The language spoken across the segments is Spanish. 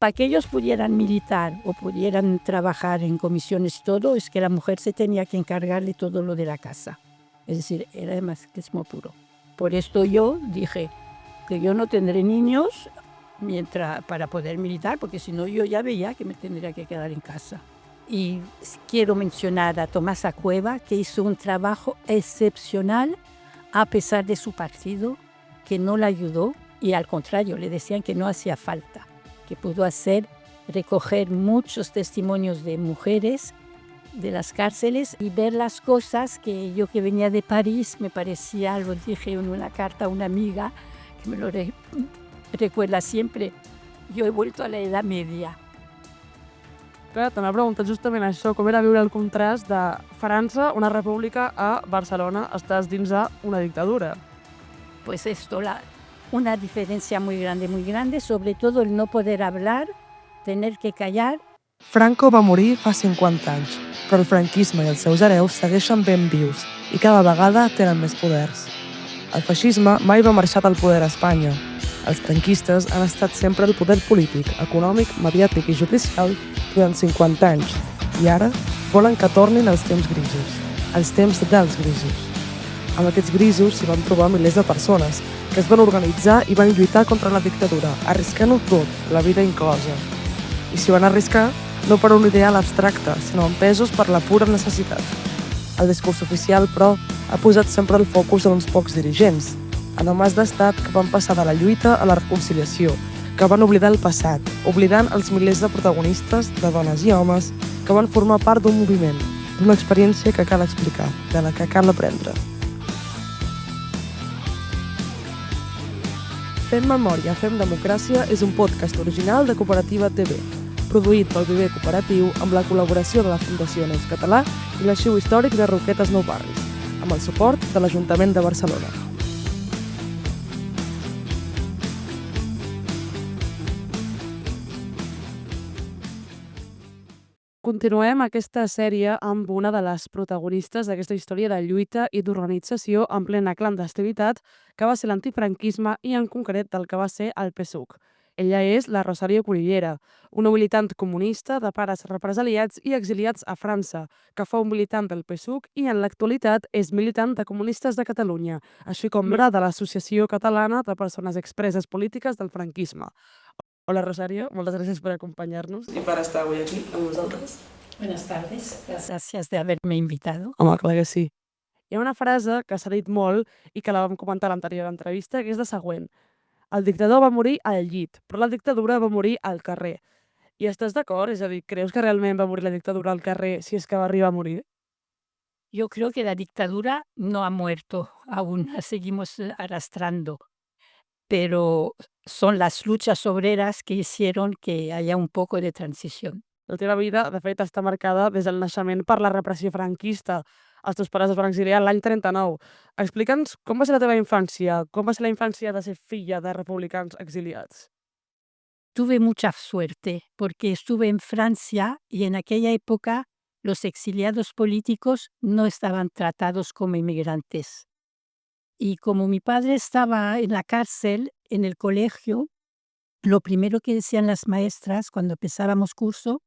para que ellos pudieran militar o pudieran trabajar en comisiones y todo, es que la mujer se tenía que encargar de todo lo de la casa. Es decir, era machismo puro. Por esto yo dije que yo no tendré niños para poder militar, porque si no yo ya veía que me tendría que quedar en casa. Y quiero mencionar a Tomasa Cueva, que hizo un trabajo excepcional a pesar de su partido, que no la ayudó y al contrario, le decían que no hacía falta, que pudo recoger muchos testimonios de mujeres de las cárceles y ver las cosas que yo, que venía de París, me parecía, lo dije en una carta a una amiga que me lo recuerda siempre, yo he vuelto a la Edad Media. Clar, te m'ha preguntat justament això, com era viure el contrast de França, una república, a Barcelona, estàs dins una dictadura. Pues esto, una diferencia muy grande, sobre todo el no poder hablar, tener que callar. Franco va morir fa 50 anys, però el franquisme i els seus hereus segueixen ben vius i cada vegada tenen més poders. El feixisme mai va marxar del poder a Espanya. Els franquistes han estat sempre el poder polític, econòmic, mediàtic i judicial durant 50 anys i ara volen que tornin els temps grisos, els temps dels grisos. Amb aquests grisos s'hi van trobar milers de persones que es van organitzar i van lluitar contra la dictadura, arriscant-ho tot, la vida inclosa. I s'hi van arriscar no per un ideal abstracte, sinó empesos per la pura necessitat. El discurs oficial, però, ha posat sempre el focus en uns pocs dirigents, en homes d'estat que van passar de la lluita a la reconciliació, que van oblidar el passat, oblidant els milers de protagonistes, de dones i homes, que van formar part d'un moviment, d'una experiència que cal explicar, de la que cal aprendre. Fem Memòria, Fem Democràcia és un podcast original de Cooperativa TV, produït pel Viver Cooperatiu amb la col·laboració de la Fundació Neus Català i l'Arxiu Històric de Roquetes Nou Barris, amb el suport de l'Ajuntament de Barcelona. Continuem aquesta sèrie amb una de les protagonistes d'aquesta història de lluita i d'organització en plena clandestinitat, que va ser l'antifranquisme i en concret del que va ser el PSUC. Ella és la Rosario Cunillera, una militant comunista de pares represaliats i exiliats a França, que fou militant del PSUC i en l'actualitat és militant de Comunistes de Catalunya, així com membre de l'Associació Catalana de Persones Expreses Polítiques del Franquisme. Hola Rosario, moltes gràcies per acompanyar-nos i per estar avui aquí amb nosaltres. Buenas tardes, gracias de haberme invitado. Home, clar que sí. Hi ha una frase que s'ha dit molt i que la vam comentar a l'anterior entrevista, que és la següent. El dictador va morir al llit, però la dictadura va morir al carrer. I estàs d'acord? És a dir, creus que realment va morir la dictadura al carrer si és que va arribar a morir? Yo creo que la dictadura no ha muerto, aún la seguimos arrastrando, pero son las luchas obreras que hicieron que haya un poco de transición. La teva vida, de fet, està marcada des del naixement per la repressió franquista. Els teus pares es van exiliar l'any 39. Explica'ns com va ser la teva infància, com va ser la infància de ser filla de republicans exiliats. Tuve mucha suerte porque estuve en Francia y en aquella época los exiliados políticos no estaban tratados como inmigrantes. Y como mi padre estaba en la cárcel, en el colegio, lo primero que decían las maestras cuando empezábamos curso,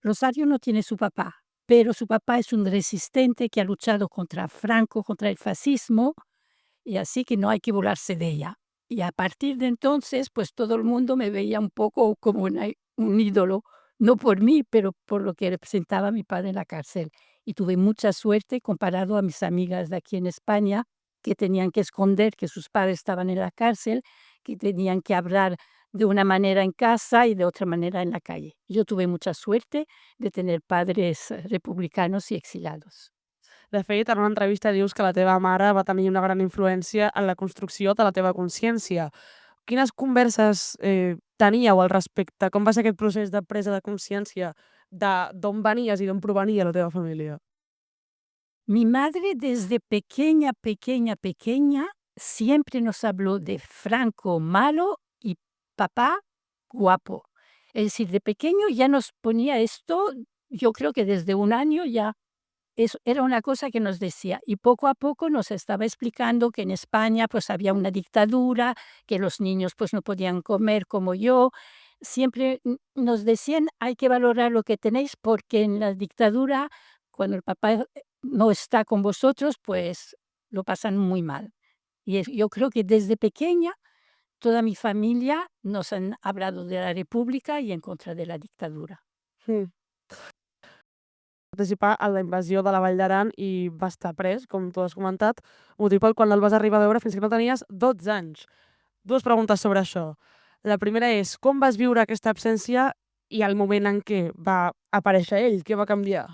Rosario no tiene su papá, pero su papá es un resistente que ha luchado contra Franco, contra el fascismo, y así que no hay que burlarse de ella. Y a partir de entonces, pues todo el mundo me veía un poco como un ídolo, no por mí, pero por lo que representaba mi padre en la cárcel. Y tuve mucha suerte comparado a mis amigas de aquí en España, que tenían que esconder que sus padres estaban en la cárcel, que tenían que hablar de una manera en casa y de otra manera en la calle. Yo tuve mucha suerte de tener padres republicanos y exiliados. De fet, en una entrevista dius que la teva mare va tenir una gran influència en la construcció de la teva consciència. Quines converses teníeu al respecte? Com va ser aquest procés de presa de consciència d'on venies i d'on provenia la teva família? Mi madre desde pequeña siempre nos habló de Franco malo y papá guapo. Es decir, de pequeño ya nos ponía esto, yo creo que desde un año ya era una cosa que nos decía, y poco a poco nos estaba explicando que en España pues había una dictadura, que los niños pues no podían comer como yo, siempre nos decían, hay que valorar lo que tenéis porque en la dictadura, cuando el papá no está con vosotros, pues lo pasan muy mal. Y yo creo que desde pequeña toda mi familia nos han hablado de la república y en contra de la dictadura. Mm. Participar en la invasió de la Vall d'Aran i va estar pres, com tu has comentat, motiu pel qual no el vas arribar a veure fins que no tenies 12 anys. Dues preguntes sobre això. La primera és, com vas viure aquesta absència i el moment en què va aparèixer ell? Què va canviar?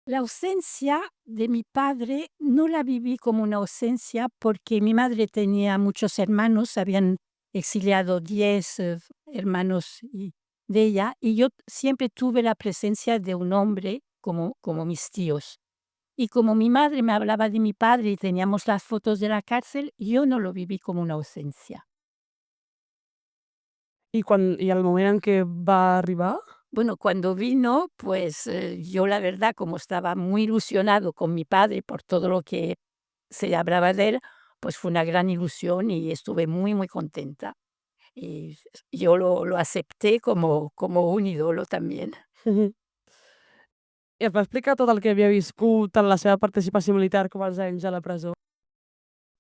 La ausencia de mi padre no la viví como una ausencia porque mi madre tenía muchos hermanos, habían exiliado 10 hermanos de ella, y yo siempre tuve la presencia de un hombre como mis tíos. Y como mi madre me hablaba de mi padre y teníamos las fotos de la cárcel, yo no lo viví como una ausencia. I el moment en què va arribar? Bueno, cuando vino, pues yo la verdad, como estaba muy ilusionado con mi padre por todo lo que se hablaba de él, pues fue una gran ilusión y estuve muy, muy contenta. Y yo lo acepté como un ídolo también. Mhm. I et va explicar tot el que havia viscut en la seva participació militar com els anys a la presó?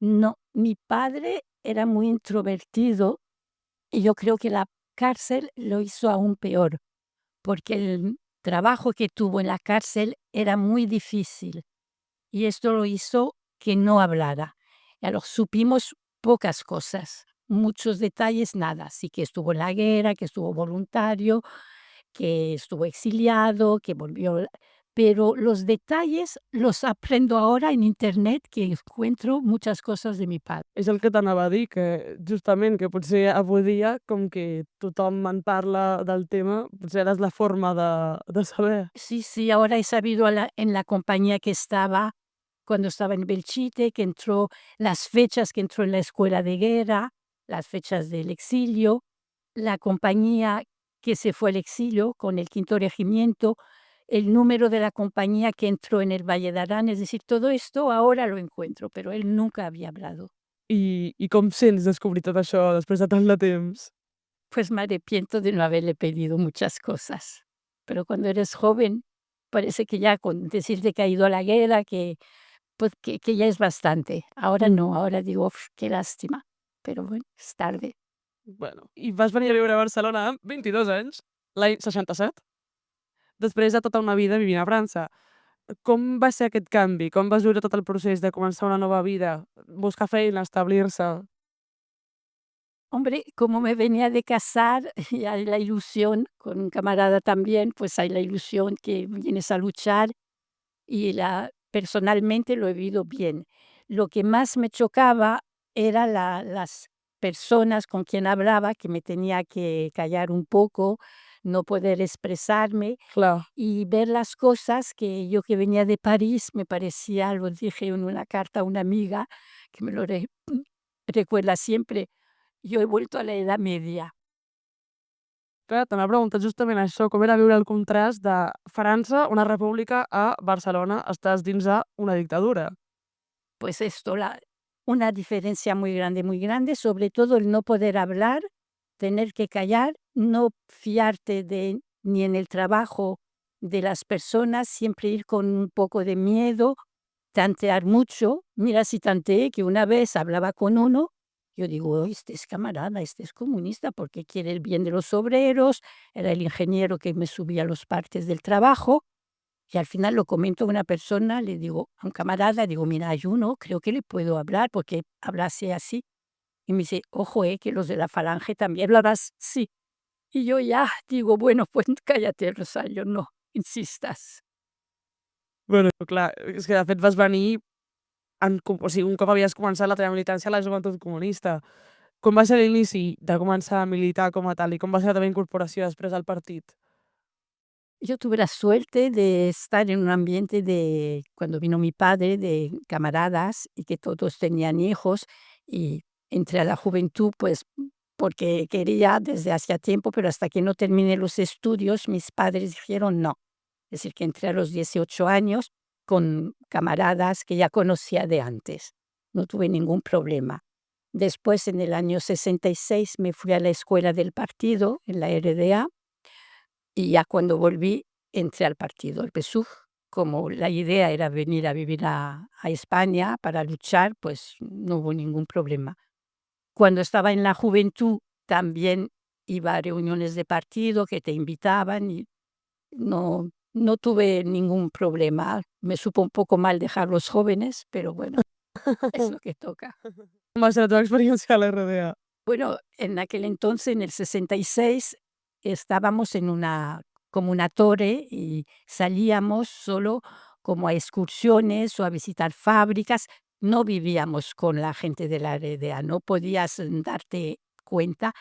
No, mi padre era muy introvertido y yo creo que la cárcel lo hizo aún peor, porque el trabajo que tuvo en la cárcel era muy difícil y esto lo hizo que no hablara. Ya lo supimos pocas cosas, muchos detalles nada, sí que estuvo en la guerra, que estuvo voluntario, que estuvo exiliado, que volvió, pero los detalles los aprendo ahora en internet, que encuentro muchas cosas de mi padre. És el que t'anava a dir, que justament que potser avui dia, com que tothom en parla del tema, potser ara és la forma de saber. Sí, sí, ahora he sabido en la compañía que estaba, cuando estaba en Belchite, que entró, las fechas que entró en la escuela de guerra, las fechas del exilio, la compañía que se fue al exilio con el quinto regimiento, el número de la compañía que entró en el Valle de Arán, es decir, todo esto ahora lo encuentro, pero él nunca había hablado. I com sents descobrir tot això després de tant de temps? Pues me arrepiento de no haberle pedido muchas cosas, pero cuando eres joven parece que ya con decirte que ha ido a la guerra, que, pues, que ya es bastante. Ahora no, ahora digo: "Uf, qué lástima", pero bueno, es tarde. Bueno, i vas venir a viure a Barcelona amb 22 anys, l'any 67, després de tota una vida vivint a França. Com va ser aquest canvi? Com vas viure tot el procés de començar una nova vida, buscar feina, establir-se? Hombre, como me venía de casar y hay la ilusión, con un camarada también, pues hay la ilusión que vienes a luchar y personalmente lo he vivido bien. Lo que más me chocaba era las personas con quien hablaba, que me tenía que callar un poco, no poder expresarme Clar. y ver las cosas que yo, que venía de París, me parecía, lo dije en una carta a una amiga que me lo recuerda siempre, yo he vuelto a la Edad Media. Clar, t'anava a preguntar justament això, com era viure el contrast de França, una república, a Barcelona, estàs dins una dictadura. Pues esto, una diferencia muy grande, sobre todo el no poder hablar, tener que callar, no fiarte ni en el trabajo de las personas, siempre ir con un poco de miedo, tantear mucho. Mira, si tanteé que una vez hablaba con uno, yo digo: "Oh, este es camarada, este es comunista porque quiere el bien de los obreros", era el ingeniero que me subía los partes del trabajo. Y al final lo comento a una persona, le digo, a un camarada, digo: "Mira, hay uno, creo que le puedo hablar porque hablase así". Y me dice: "Ojo, que los de la Falange también hablarás sí". Y yo ya digo: "Bueno, pues cállate, Rosario, no insistas". Bueno, clar, és que de fet vas venir o sigui, un cop havies començat la teva militància a la Joventut Comunista. Com va ser l'inici de començar a militar com a tal i com va ser la teva incorporació després al partit? Yo tuve la suerte de estar en un ambiente de, cuando vino mi padre, de camaradas y que todos tenían hijos, y entré a la juventud, pues, porque quería desde hacía tiempo, pero hasta que no terminé los estudios, mis padres dijeron no. Es decir, que entré a los 18 años con camaradas que ya conocía de antes. No tuve ningún problema. Después, en el año 66, me fui a la escuela del partido, en la RDA, y ya cuando volví, entré al partido, el PSUV. Como la idea era venir a vivir a España para luchar, pues no hubo ningún problema. Cuando estaba en la juventud, también iba a reuniones de partido que te invitaban y no tuve ningún problema. Me supo un poco mal dejar los jóvenes, pero bueno, es lo que toca. Com va ser la teva experiència a la RDA? Bueno, en aquel entonces, en el 66, estábamos en como una torre y salíamos solo como a excursiones o a visitar fábricas. No vivíamos con la gente de la RDA, no podías darte cuenta,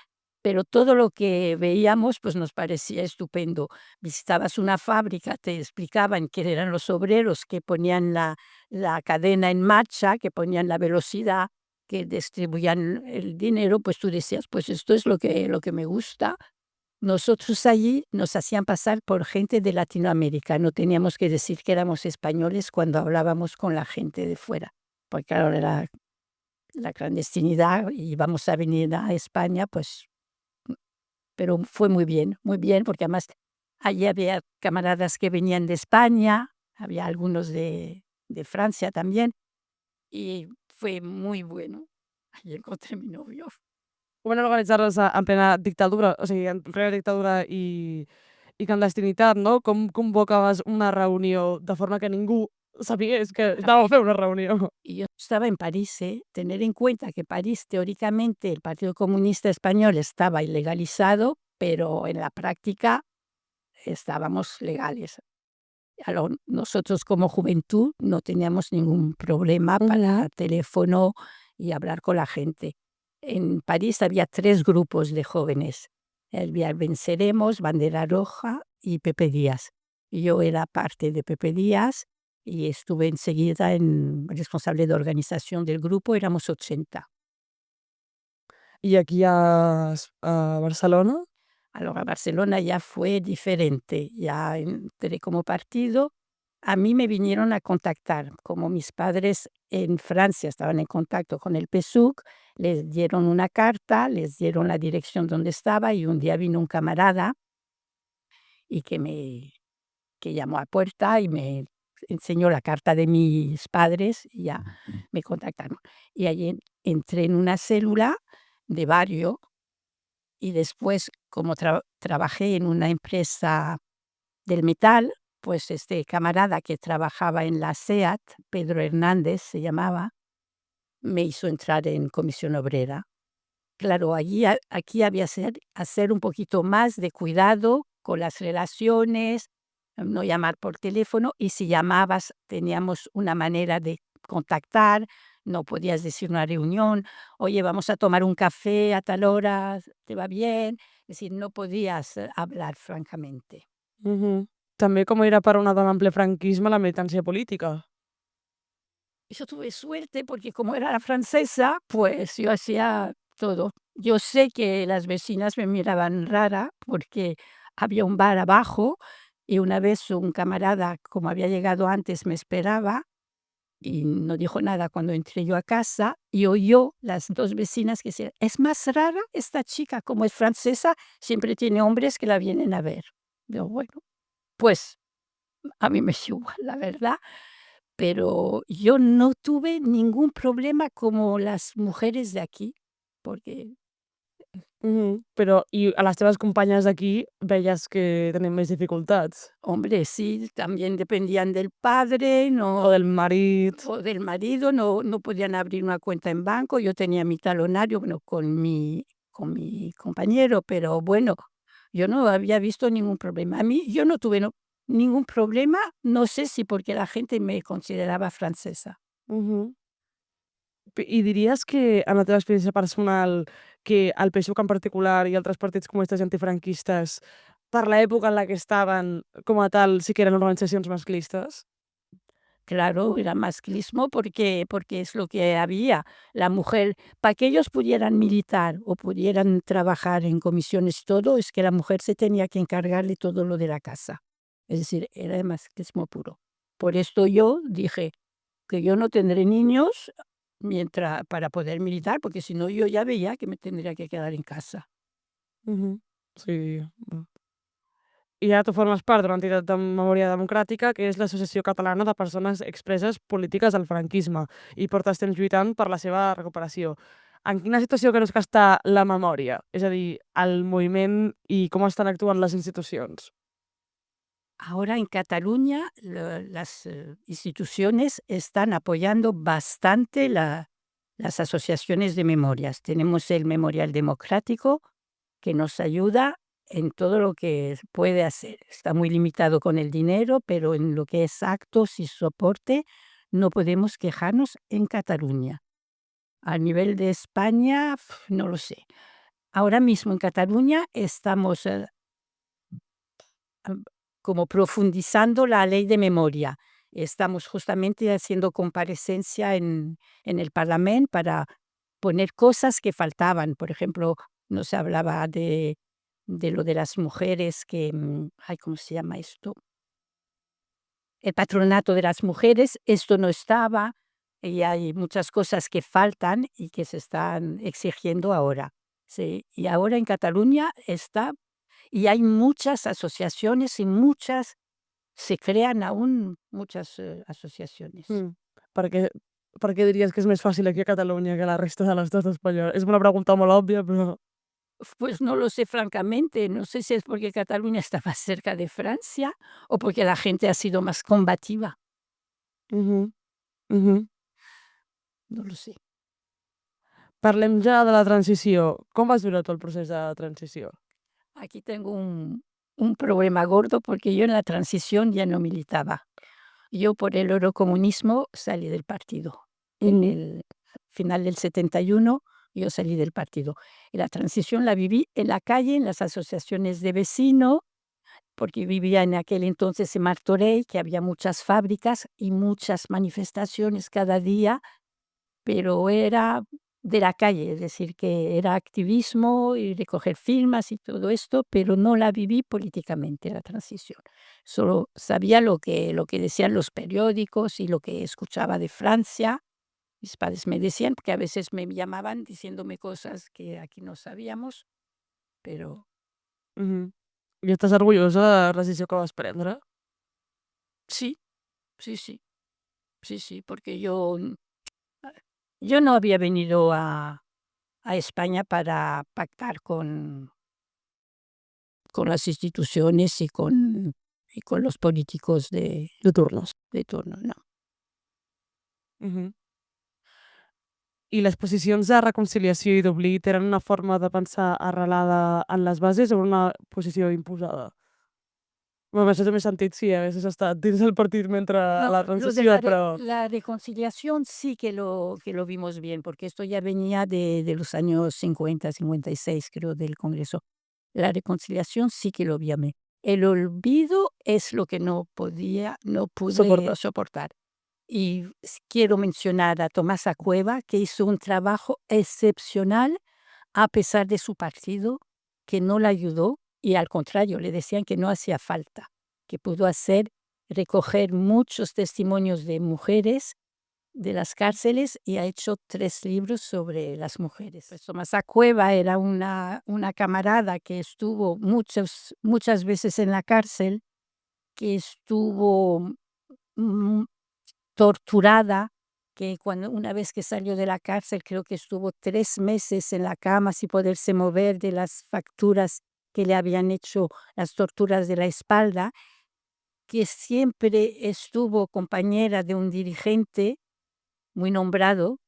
pero todo lo que veíamos pues nos parecía estupendo. Visitabas una fábrica, te explicaban que eran los obreros que ponían la cadena en marcha, que ponían la velocidad, que distribuían el dinero, pues tú decías, pues esto es lo que me gusta. Nosotros allí nos hacían pasar por gente de Latinoamérica, no teníamos que decir que éramos españoles cuando hablábamos con la gente de fuera, porque claro, era la clandestinidad y íbamos a venir a España, pues, pero fue muy bien, porque además allí había camaradas que venían de España, había algunos de Francia también, y fue muy bueno. Ahí encontré mi novio. Com van organitzar-les en plena dictadura, o sigui, en plena dictadura i clandestinitat, no? Com convocaves una reunió de forma que ningú sabés que estàveu fent una reunió? Y yo estaba en París, ¿eh? Tener en cuenta que París, teóricamente, el Partido Comunista Español estaba ilegalizado, pero en la práctica estábamos legales. Nosotros como juventud no teníamos ningún problema para teléfono y hablar con la gente. En París había 3 grupos de jóvenes. Había Venceremos, Bandera Roja y Pepe Díaz. Yo era parte de Pepe Díaz y estuve enseguida responsable de organización del grupo, éramos 80. I aquí a Barcelona? Ahora Barcelona ya fue diferente, ya entré como partido. A mí me vinieron a contactar, como mis padres en Francia estaban en contacto con el PSUC, les dieron una carta, les dieron la dirección donde estaba y un día vino un camarada y que llamó a puerta y me enseñó la carta de mis padres y ya me contactaron. Y allí entré en una célula de barrio y después, como trabajé en una empresa del metal, pues este camarada que trabajaba en la SEAT, Pedro Hernández se llamaba, me hizo entrar en comisión obrera. Claro, aquí había hacer un poquito más de cuidado con las relaciones, no llamar por teléfono, y si llamabas teníamos una manera de contactar, no podías decir una reunión, oye, vamos a tomar un café a tal hora, ¿te va bien? Es decir, no podías hablar francamente. També com era per a una dona en ple franquisme la militància política. Yo tuve suerte porque como era la francesa, pues yo hacía todo. Yo sé que las vecinas me miraban rara porque había un bar abajo y una vez un camarada, como había llegado antes, me esperaba y no dijo nada cuando entré yo a casa y oyó las 2 vecinas que decían, es más rara esta chica, como es francesa, siempre tiene hombres que la vienen a ver. Yo, bueno, pues a mí me es igual, la verdad, pero yo no tuve ningún problema como las mujeres de aquí, porque, Però i a les teves companyes d'aquí veies que tenen més dificultats? hombre, sí, también dependían del padre, no, O del marit? o del marido, no podían abrir una cuenta en banco. Yo tenía mi talonario, bueno, con mi compañero, pero bueno, yo no había visto ningún problema. A mí, yo no tuve ningún problema, no sé si porque la gente me consideraba francesa. I diries que, en la teva experiència personal, que el PSUC en particular i altres partits comunistes i antifranquistes, per l'època en la que estaven, com a tal, sí que eren organitzacions masclistes? Claro, era masclismo porque es lo que había. La mujer, para que ellos pudieran militar o pudieran trabajar en comisiones y todo, es que la mujer se tenía que encargar de todo lo de la casa. Es decir, era el masclismo puro. Por esto yo dije que yo no tendré niños para poder militar, porque si no yo ya veía que me tendría que quedar en casa. Sí. I ara tu formes part d'una entitat de memòria democràtica que és l'Associació Catalana de Persones Expreses Polítiques del Franquisme i portes temps lluitant per la seva recuperació. En quina situació creus que està la memòria? És a dir, el moviment i com estan actuant les institucions? Ahora en Cataluña las instituciones están apoyando bastante las asociaciones de memorias. Tenemos el Memorial Democrático que nos ayuda en todo lo que puede hacer. Está muy limitado con el dinero, pero en lo que es actos y soporte no podemos quejarnos en Cataluña. A nivel de España, no lo sé. Ahora mismo en Cataluña estamos como profundizando la ley de memoria. Estamos justamente haciendo comparecencia en el Parlamento para poner cosas que faltaban. Por ejemplo, no se hablaba de lo de las mujeres que, ay, ¿cómo se llama esto? El patronato de las mujeres, esto no estaba, y hay muchas cosas que faltan y que se están exigiendo ahora. Sí, y ahora en Cataluña está, y hay muchas asociaciones y se crean aún muchas asociaciones. Per què, per què diries que és més fàcil aquí a Catalunya que a la resta de l'estat espanyol? És una pregunta molt òbvia, però... Pues no lo sé francamente, no sé si es porque Cataluña está más cerca de Francia o porque la gente ha sido más combativa, Mhm, mhm. no lo sé. Parlem ja de la transició. Com vas viure tu el procés de transició? Aquí tengo un problema gordo porque yo en la transición ya no militaba. Yo por el eurocomunismo salí del partido. En el final del 71 yo salí del partido. Y la transición la viví en la calle, en las asociaciones de vecinos, porque vivía en aquel entonces en Martorell, que había muchas fábricas y muchas manifestaciones cada día, pero era de la calle, es decir, que era activismo y recoger firmas y todo esto, pero no la viví políticamente, la transición. Solo sabía lo que decían los periódicos y lo que escuchaba de Francia. Mis padres me decían, porque a veces me llamaban diciéndome cosas que aquí no sabíamos, pero Mhm. I estàs orgullosa de la decisió que vas prendre? sí, sí, sí, sí, sí, porque yo no había venido a España para pactar con las instituciones y con los políticos De turnos. de turno, no. Mhm. I les posicions de reconciliació i d'oblit eren una forma de pensar arrelada en les bases o una posició imposada? Bueno, això té més sentit si haguessis estat dins del partit mentre a No, la lo de transició, però... la reconciliación sí que lo vimos bien, porque esto ya venía de los años 50, 56, creo, del Congreso. La reconciliación sí que lo vi a mí. El olvido es lo que no pude Soportar. soportar. Y quiero mencionar a Tomasa Cueva, que hizo un trabajo excepcional a pesar de su partido, que no la ayudó y al contrario, le decían que no hacía falta, que pudo recoger muchos testimonios de mujeres de las cárceles y ha hecho 3 libros sobre las mujeres. Pues Tomasa Cueva era una camarada que estuvo muchas veces en la cárcel, que estuvo mm, torturada, que una vez que salió de la cárcel, creo que estuvo 3 meses en la cama sin poderse mover de las fracturas que le habían hecho las torturas de la espalda, que siempre estuvo compañera de un dirigente muy nombrado,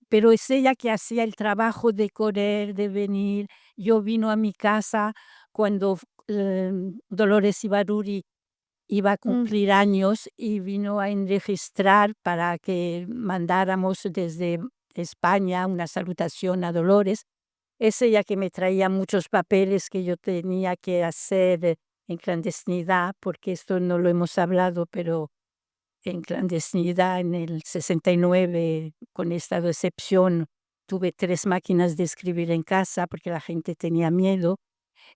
pero es ella que hacía el trabajo de correr, de venir. Yo vino a mi casa cuando Dolores Ibarruri iba a cumplir años y vino a enregistrar para que mandáramos desde España una salutación a Dolores. Es ella que me traía muchos papeles que yo tenía que hacer en clandestinidad, porque esto no lo hemos hablado, pero en clandestinidad en el 69, con estado de excepción, tuve 3 máquinas de escribir en casa porque la gente tenía miedo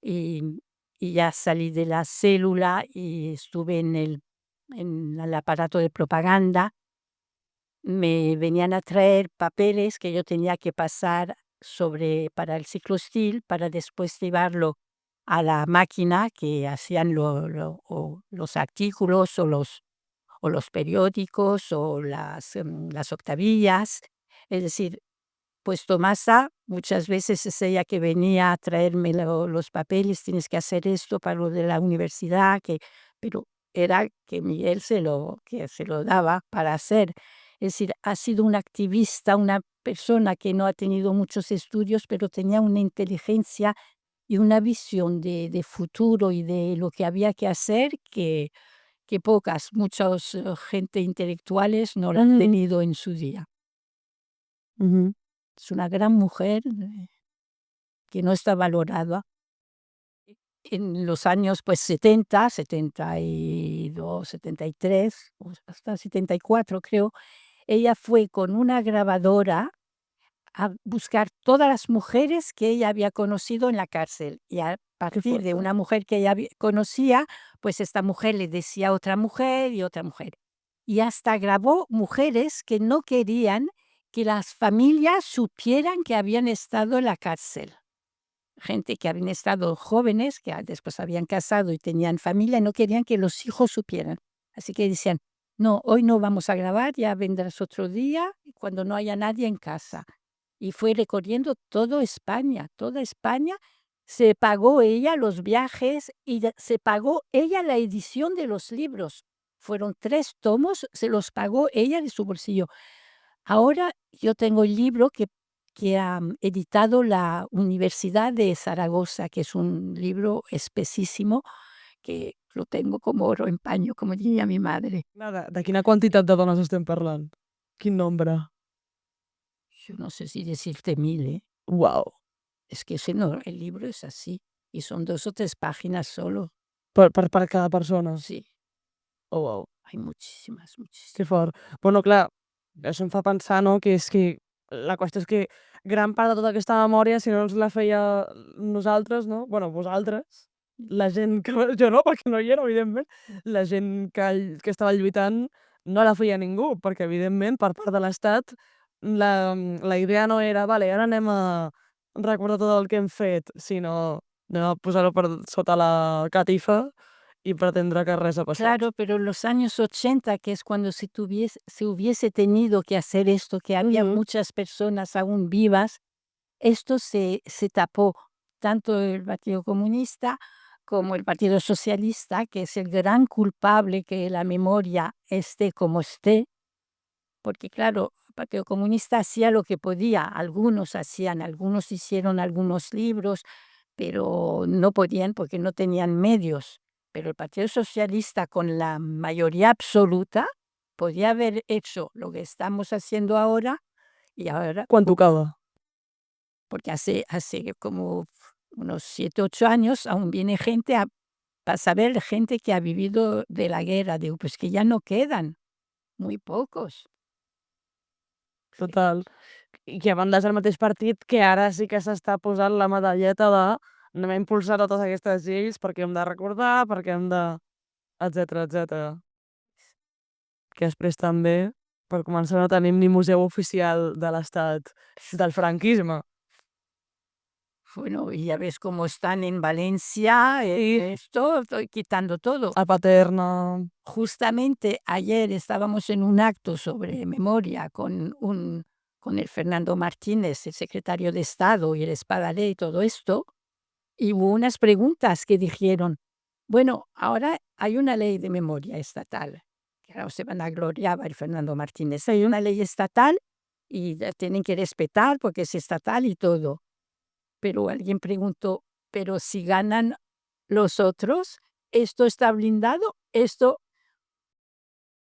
y, y ya salí de la célula y estuve en el aparato de propaganda me venían a traer papeles que yo tenía que pasar para el ciclostil para después llevarlo a la máquina que hacían o los artículos o los periódicos o las octavillas. Es decir, pues Tomasa muchas veces es ella que venía a traerme los papeles, tienes que hacer esto para lo de la universidad, pero era que Miguel que se lo daba para hacer. Es decir, ha sido un activista, una persona que no ha tenido muchos estudios, pero tenía una inteligencia y una visión de futuro y de lo que había que hacer que muchos gente intelectuales no lo han tenido en su día. Ujú. Es una gran mujer que no está valorada. En los años pues 70, 72, 73, o hasta 74 creo, ella fue con una grabadora a buscar todas las mujeres que ella había conocido en la cárcel. Y a Qué partir de fuerte. una mujer que ella conocía, pues esta mujer le decía a otra mujer y otra mujer. Y hasta grabó mujeres que no querían que las familias supieran que habían estado en la cárcel. Gente que habían estado jóvenes, que después habían casado y tenían familia, no querían que los hijos supieran. Así que decían, no, hoy no vamos a grabar, ya vendrás otro día, cuando no haya nadie en casa. Y fue recorriendo toda España. Se pagó ella los viajes y se pagó ella la edición de los libros. Fueron 3 tomos, se los pagó ella de su bolsillo. Ahora yo tengo el libro que ha editado la Universidad de Zaragoza, que es un libro espesísimo, que lo tengo como oro en paño, como diría mi madre. De quina quantitat de dones estem parlant? Quin nombre? Yo no sé si decirte 1000, ¿eh? Uau! Es que no, el libro es así, y son 2 o 3 páginas solo. Per cada persona? Sí, Oh, uau, hay muchísimas, muchísimas. que fort. Bueno, clar, això em fa pensar, no, que és que la qüestió és que gran part de tota aquesta memòria, si no ens la feia nosaltres, no, bueno, vosaltres, la gent que jo no, perquè no hi era, evidentment, la gent que estava lluitant no la feia ningú, perquè evidentment per part de l'Estat la idea no era: "Vale, ara anem a recordar tot el que hem fet", sinó anem a posar-ho per sota la catifa y pretendre que res ha passat. Claro, pero en los años 80, que es cuando se hubiese tenido que hacer esto, que había Ujú. muchas personas aún vivas, esto se tapó, tanto el Partido Comunista como el Partido Socialista, que es el gran culpable que la memoria esté como esté, porque claro, el Partido Comunista hacía lo que podía, algunos hicieron algunos libros, pero no podían porque no tenían medios. Pero el Partido Socialista, con la mayoría absoluta, podía haber hecho lo que estamos haciendo ahora y ahora, Quan tocava. porque hace como unos 7, 8 años aún viene gente para saber gente que ha vivido de la guerra, digo, pues que ya no quedan, muy pocos. Total. I que a banda és el mateix partit que ara sí que s'està posant la medalleta de anem a impulsar totes aquestes lleis perquè hem de recordar, perquè hem de etcètera, etcètera. Que després també, per començar, no tenim ni museu oficial de l'estat del franquisme. Bueno, y ya ves cómo están en Valencia, Sí. estoy quitando todo. A Paterna. Justamente ayer estábamos en un acto sobre memoria con el Fernando Martínez, el secretario de Estado, y el Espadaler y todo esto, y hubo unas preguntas que dijeron, bueno, ahora hay una ley de memoria estatal, que ahora se van a gloriar el Fernando Martínez, hay una ley estatal y la tienen que respetar porque es estatal y todo. Pero alguien preguntó, pero si ganan los otros, ¿esto está blindado? Esto